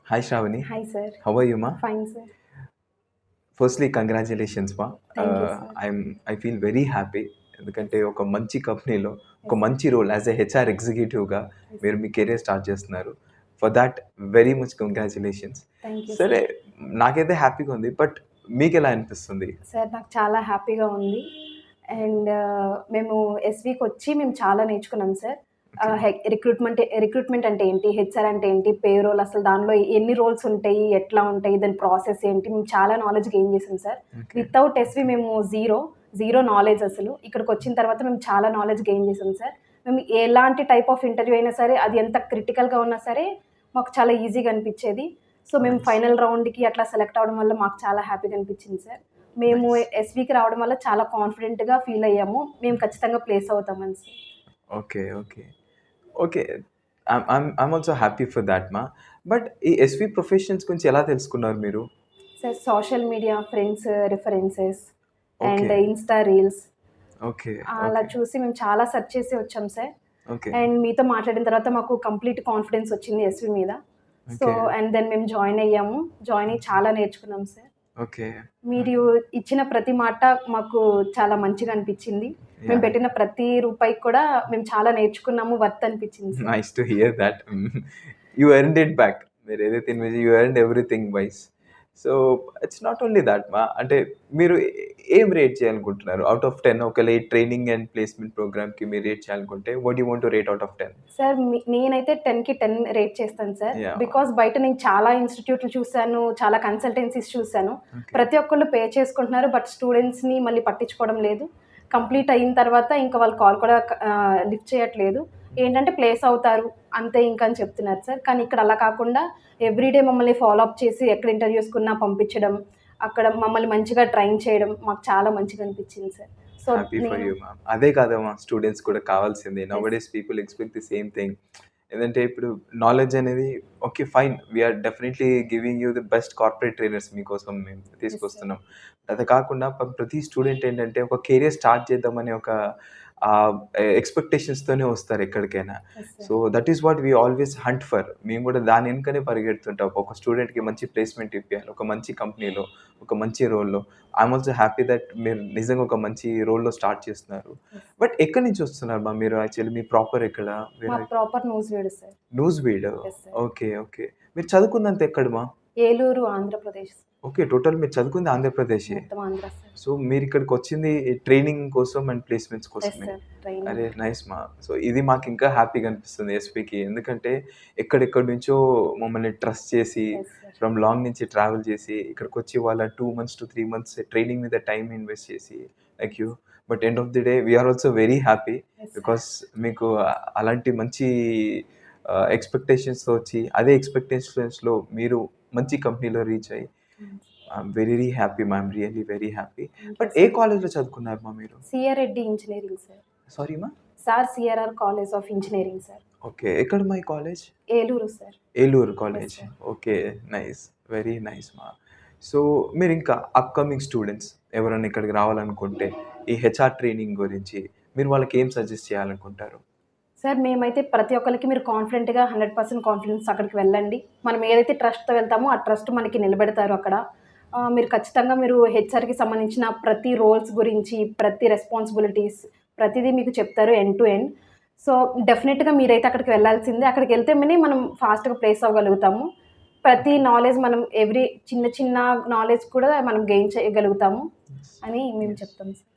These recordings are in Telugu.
Hi Shravani, Hi, sir. how are you, ma? Fine, sir. Firstly, congratulations, ma. Thank you, sir. I feel very happy ఎందుకంటే ఒక మంచి కంపెనీలో ఒక Yes, sir. మంచి రోల్ యాజ్ ఎ హెచ్ఆర్ ఎగ్జిక్యూటివ్గా Yes, మీరు sir. మీ కెరీర్ స్టార్ట్ చేస్తున్నారు. For that very much congratulations. Thank you, సరే, సార్. నాకైతే హ్యాపీగా ఉంది. బట్ మీకు ఎలా అనిపిస్తుంది? సార్ నాకు చాలా హ్యాపీగా ఉంది. అండ్ మేము ఎస్‌వికి వచ్చి మేము చాలా నేర్చుకున్నాం సార్. ఓకే, రిక్రూట్మెంట్ అంటే ఏంటి? హెచ్ఆర్ అంటే ఏంటి? పేరోల్ అసలు దానిలో ఎన్ని రోల్స్ ఉంటాయి? ఎట్లా ఉంటాయి? దాని ప్రాసెస్ ఏంటి? మేము చాలా నాలెడ్జ్ గెయిన్ చేసాం సార్. ఓకే, వితౌట్ ఎస్‌వి మేము జీరో నాలెడ్జ్ అసలు. ఇక్కడికొచ్చిన తర్వాత మేము చాలా నాలెడ్జ్ గెయిన్ చేసాం సార్. మేము ఎలాంటి టైప్ ఆఫ్ ఇంటర్వ్యూ అయినా సరే, అది ఎంత క్రిటికల్‌గా ఉన్నా సరే, మాకు చాలా ఈజీగా అనిపిచ్చేది. సో, మేము నైస్. ఫైనల్ రౌండ్‌కి అట్లా సెలెక్ట్ అవ్వడం వల్ల మాకు చాలా హ్యాపీగా అనిపిచ్చింది సార్. మేము నైస్. ఎస్‌వికి రావడం వల్ల చాలా కాన్ఫిడెంట్‌గా ఫీల్ అయ్యాము. మేము ఖచ్చితంగా ప్లేస్ అవుతామని sir. Okay, okay, okay. I'm also happy for that, మా. బట్ ఈ ఎస్వి ప్రొఫెషన్స్ గురించి ఎలా తెలుసుకున్నారు మీరు? Sir social media, friends references okay, and Insta reels okay, అలా ఓకే, చూసి మేము చాలా సెర్చ్ చేసి వచ్చాం సార్. ఓకే, అండ్ మీతో మాట్లాడిన తర్వాత మాకు కంప్లీట్ కాన్ఫిడెన్స్ వచ్చింది ఎస్‌వి మీద. సో, ఓకే, అండ్ దెన్ మేము జాయిన్ అయ్యాము. జాయిన్ అయ్యి చాలా నేర్చుకున్నాం సార్. ఓకే. మీరు ఇచ్చిన ప్రతి మాట మాకు చాలా మంచిగా అనిపిచ్చింది. మేము యాహ్! పెట్టిన ప్రతి రూపాయికి కూడా మేము చాలా నేర్చుకున్నాము. వర్త్ అనిపిచ్చింది sir. Nice to hear that. You earned it back. మీరేదైతే invest you earned everything wise. So, it's not only that, మా. అంటే మీరు ఏం రేట్ చేయాలనుకుంటున్నారు? ఔట్ ఆఫ్ 10 ఒకవేళ ఈ ట్రైనింగ్ అండ్ ప్లేస్‌మెంట్ ప్రోగ్రామ్‌కి మీరు రేట్ చేయాలనుకుంటే what you want to rate out of 10? Sir నేనైతే 10కి 10 రేట్ చేస్తాను సార్. యాహ్! బికాజ్ బయట నేను చాలా ఇన్‌స్టిట్యూట్‌లు చూసాను. చాలా కన్సల్టెన్సీస్ చూసాను. ఓకే, ప్రతి ఒక్కళ్ళు పే చేసుకుంటున్నారు. బట్ స్టూడెంట్స్‌ని మళ్ళీ పట్టించుకోవడం లేదు. కంప్లీట్ అయిన తర్వాత ఇంకా వాళ్ళు కాల్ కూడా లిఫ్ట్ చేయట్లేదు. ఏంటంటే ప్లేస్ అవుతారు అంతే ఇంకా అని చెప్తున్నారు సార్. కానీ ఇక్కడ అలా కాకుండా ఎవ్రీడే మమ్మల్ని ఫాలో అప్ చేసి ఎక్కడ ఇంటర్వ్యూస్‌కున్నా పంపించడం, అక్కడ మమ్మల్ని మంచిగా ట్రైన్ చేయడం మాకు చాలా మంచిగా అనిపించింది సార్. సో, హ్యాపీ ఫర్ నేను యూ, మ్యామ్. అదే కాదమ్మా స్టూడెంట్స్ కూడా కావాల్సింది. Yes. Nowadays people expect the same thing. ఏందంటే ఇప్పుడు నాలెడ్జ్ అనేది okay, fine. We are definitely giving you the best corporate trainers మీకోసం మేము యెస్ సార్. తీసుకొస్తున్నాం. అది కాకుండా ప్రతి స్టూడెంట్ ఏంటంటే ఒక కెరియర్ స్టార్ట్ చేద్దామనే ఒక ఎక్స్‌పెక్టేషన్స్‌తోనే వస్తారు ఎక్కడికైనా. Yes so, sir. That is what we always hunt for. మేము కూడా దాని వెనుకనే పరిగెడుతుంటాం. ఒక స్టూడెంట్‌కి మంచి ప్లేస్‌మెంట్ ఇప్పియాలి. ఒక మంచి కంపెనీలో, ఒక మంచి రోల్‌లో. ఐయామ్ ఆల్సో హ్యాపీ దట్ మీరు నిజంగా ఒక మంచి రోల్‌లో స్టార్ట్ చేస్తున్నారు. యెస్. బట్ ఎక్కడి నుంచి వస్తున్నారు మా మీరు యాక్చువల్లీ మీ ప్రాపర్ ఎక్కడ? మా వేరే proper Nuzvid sir. Nuzvid. Yes sir. Okay, okay. మీరు చదువుకుందంతా ఎక్కడ మా? ఏలూరు, ఆంధ్రప్రదేశ్. ఓకే. టోటల్ మీరు చదువుకుంది ఆంధ్రప్రదేశే. మొత్తం ఆంధ్ర సార్. సో, మీరిక్కడికొచ్చింది ట్రైనింగ్ కోసం అండ్ ప్లేస్‌మెంట్స్ యెస్ కోసమే. సార్. ట్రైనింగ్. అరే! నైస్ మా. సో, ఇది మాకింకా హ్యాపీగా అనిపిస్తుంది ఎస్‌పీకి. ఎందుకంటే ఎక్కడెక్కడి నుంచో మమ్మల్ని ట్రస్ట్ చేసి యెస్ సార్. ఫ్రమ్ లాంగ్ నుంచి ట్రావెల్ చేసి ఇక్కడికొచ్చి వాళ్ళ 2 మంత్స్ టు 3 మంత్స్ ట్రైనింగ్ మీద టైమ్ ఇన్వెస్ట్ చేసి like you. But end of the day we are also very happy. Yes sir. Because మీకు అలాంటి మంచి ఎక్స్‌పెక్టేషన్స్‌తో వచ్చి అదే ఎక్స్‌పెక్టేషన్స్‌లో మీరు మంచి కంపెనీలో రీచ్ అయ్యి హ్మ్. ఐయామ్ వెరీ హ్యాపీ మా. I am really very happy. Thank you but ఏ సార్. కాలేజ్‌లో చదువుకున్నారు మా మీరు? CR Reddy engineering sir. Sorry మా? Sir CRR college of engineering sir. Okay. ఎక్కడ మా ఈ college? Eluru sir. Eluru yes college. Sir. Okay. Nice. Very nice మా. సో, మీరింకా అప్‌కమింగ్ స్టూడెంట్స్ ఎవరైనా ఇక్కడికి రావాలనుకుంటే, ఈ హెచ్ఆర్ ట్రైనింగ్ గురించి మీరు వాళ్ళకేం సజెస్ట్ చేయాలనుకుంటారు? సార్ మేమైతే ప్రతి ఒక్కళ్ళకి మీరు కాన్ఫిడెంట్‌గా 100% కాన్ఫిడెన్స్ అక్కడికి వెళ్ళండి. మనం ఏదైతే ట్రస్ట్‌తో వెళ్తామో ఆ ట్రస్ట్ మనకి నిలబెడతారు అక్కడ. మీరు ఖచ్చితంగా మీరు హెచ్ఆర్‌కి సంబంధించిన ప్రతి రోల్స్ గురించి, ప్రతి రెస్పాన్సిబిలిటీస్ ప్రతిదీ మీకు చెప్తారు ఎండ్ టు ఎండ్. సో, డెఫినిట్‌గా మీరైతే అక్కడికి వెళ్ళాల్సిందే. అక్కడికెళ్తేనే మనం ఫాస్ట్‌గా ప్లేస్ అవ్వగలుగుతాము. ప్రతి ఓకే. నాలెడ్జ్ మనం చిన్న చిన్న నాలెడ్జ్ కూడా మనం గెయిన్ చేయగలుగుతాము యెస్. అని మేము యెస్. చెప్తాం సార్.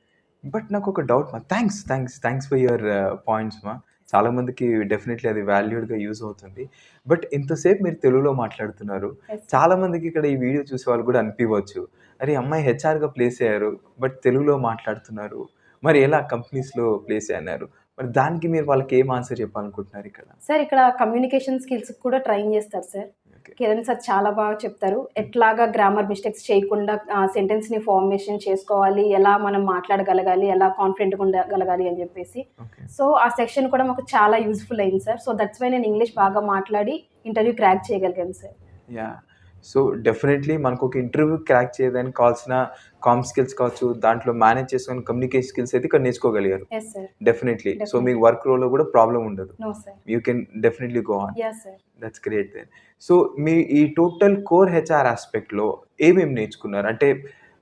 బట్ నాకొక డౌట్ మా. థాంక్స్ ఫర్ యువర్ పాయింట్స్ మా. చాలా మందికి డెఫినైట్‌లీ అది వాల్యూడ్‌గా యూజ్ అవుతుంది. బట్ ఇంతసేపు మీరు తెలుగులో మాట్లాడుతున్నారు. Yes sir. చాలా మందికి ఇక్కడ ఈ వీడియో చూసేవాళ్ళు కూడా అనిపివ్వచ్చు. అరే! ఈ అమ్మాయి హెచ్ఆర్‌గా ప్లేస్ అయ్యారు. బట్ తెలుగులో మాట్లాడుతున్నారు. మరి ఎలా కంపెనీస్‌లో ప్లేస్ అయ్యారు? మరి దానికి మీరు వాళ్ళకి ఏం ఆన్సర్ చెప్పాలనుకుంటున్నారు ఇక్కడ? సార్ ఇక్కడ కమ్యూనికేషన్ స్కిల్స్‌కి కూడా ట్రైన్ చేస్తారు సార్. ఓకే, కిరణ్ సార్ చాలా బాగా చెప్తారు. ఎట్లాగా గ్రామర్ మిస్టేక్స్ చేయకుండా సెంటెన్స్‌ని ఫార్మేషన్ చేసుకోవాలి, ఎలా మనం మాట్లాడగలగాలి, ఎలా కాన్ఫిడెంట్‌గా ఉండగలగాలి అని చెప్పేసి. ఓకే. సో, ఆ సెక్షన్ కూడా మాకు చాలా యూజ్‌ఫుల్ అయింది సార్. సో, దట్స్ వై నేను ఇంగ్లీష్ బాగా మాట్లాడి ఇంటర్వ్యూ క్రాక్ చేయగలిగాను సార్. యాహ్! సో డెఫినెట్లీ మనకు ఒక ఇంటర్వ్యూ క్రాక్ చేయడానికి కావాల్సిన కామ్ స్కిల్స్ కావచ్చు, దాంట్లో మేనేజ్ చేసుకొని కమ్యూనికేషన్ స్కిల్స్ అయితే ఇక్కడ నేర్చుకోగలిగారు. Yes sir. Definitely. So definitely. మీకు వర్క్ రోల్‌లో కూడా ప్రాబ్లమ్ ఉండదు. No sir. You can definitely go on. Yes sir. That's great then. So మీ ఈ టోటల్ కోర్ హెచ్ఆర్ ఆస్పెక్ట్‌లో ఏమేమి నేర్చుకున్నారు? అంటే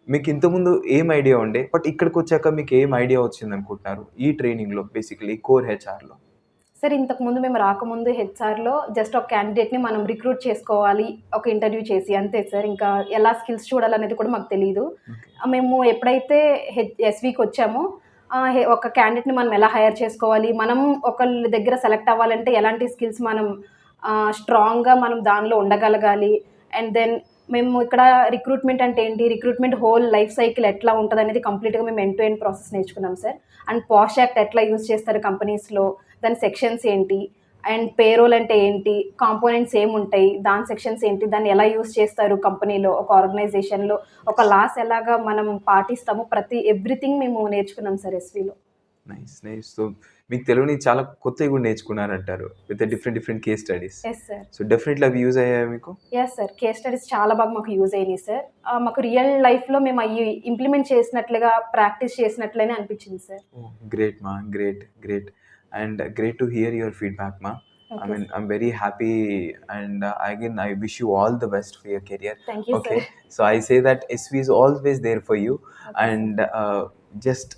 మీకు ఇంతకుముందు ఏం ఐడియా ఉండే? బట్ ఇక్కడికొచ్చాక మీకు ఏం ఐడియా వచ్చిందనుకుంటున్నారు? ఈ ట్రైనింగ్‌లో బేసికల్లీ కోర్ హెచ్ఆర్‌లో? సార్ ఇంతకుముందు మేము రాకముందు హెచ్ఆర్‌లో జస్ట్ ఒక క్యాండిడేట్‌ని మనం రిక్రూట్ చేసుకోవాలి. ఒక ఇంటర్వ్యూ చేసి అంతే సార్. ఇంకా ఎలా స్కిల్స్ చూడాలనేది కూడా మాకు తెలీదు. ఓకే. మేము ఎప్పుడైతే ఎస్‌వికొచ్చామో ఒక క్యాండిడేట్‌ని మనం ఎలా హైర్ చేసుకోవాలి, మనం ఒకళ్ళ దగ్గర సెలెక్ట్ అవ్వాలంటే ఎలాంటి స్కిల్స్ మనం స్ట్రాంగ్‌గా మనం దానిలో ఉండగలగాలి. అండ్ దెన్ మేము ఇక్కడ రిక్రూట్మెంట్ అంటే ఏంటి, రిక్రూట్మెంట్ హోల్ లైఫ్ సైకిల్ ఎట్లా ఉంటదనేది కంప్లీట్‌గా మేము ఎండ్ టు ఎండ్ ప్రాసెస్ నేర్చుకున్నాం సార్. అండ్ పాష్ యాక్ట్ ఎట్లా యూజ్ చేస్తారు కంపెనీస్‌లో, దాని సెక్షన్స్ ఏంటి, అండ్ పేరోల్ అంటే ఏంటి, కాంపోనెంట్స్ ఏముంటాయి, దాని సెక్షన్స్ ఏంటి, దాన్ని ఎలా యూజ్ చేస్తారు కంపెనీలో, ఒక ఆర్గనైజేషన్‌లో, ఒక లాస్ ఎలాగా మనం పాటిస్తామో ఎవ్రీథింగ్ మేము నేర్చుకున్నాం సార్ ఎస్‌విలో. నైస్. నైస్. సో మీకు తెలుగుని చాలా కొత్తవి కూడా నేర్చుకున్నారంటారు. With different case studies. Yes sir. So definitely అవి యూజ్ అయ్యాయా మీకు? Yes sir. కేస్ స్టడీస్ చాలా బాగా మాకు యూజ్ అయినాయి సార్. మాకు రియల్ లైఫ్‌లో మేము అయి ఇంప్లిమెంట్ చేసినట్లుగా, ప్రాక్టీస్ చేసినట్లనే అనిపించింది సార్. ఓహ్! గ్రేట్ మా. Great. Great. And great to hear your feedback మా. I okay mean, sir. I'm very happy and again, I wish you all the best for your career. Thank you Okay. Sir. So I say that SV is always there for you okay sir. and just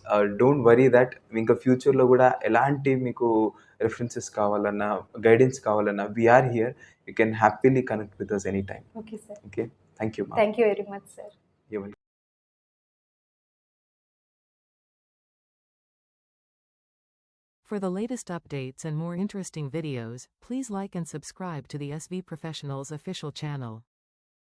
don't worry that ఇంకా ఫ్యూచర్‌లో కూడా ఎలాంటి మీకు రిఫరెన్సెస్ కావాలన్నా, గైడెన్స్ కావాలన్నా we are here. You can happily connect with us anytime. Okay sir. Okay. Thank you, ma. Thank you very much sir. You're welcome. For the latest updates and more interesting videos, please like and subscribe to the SV Professionals official channel.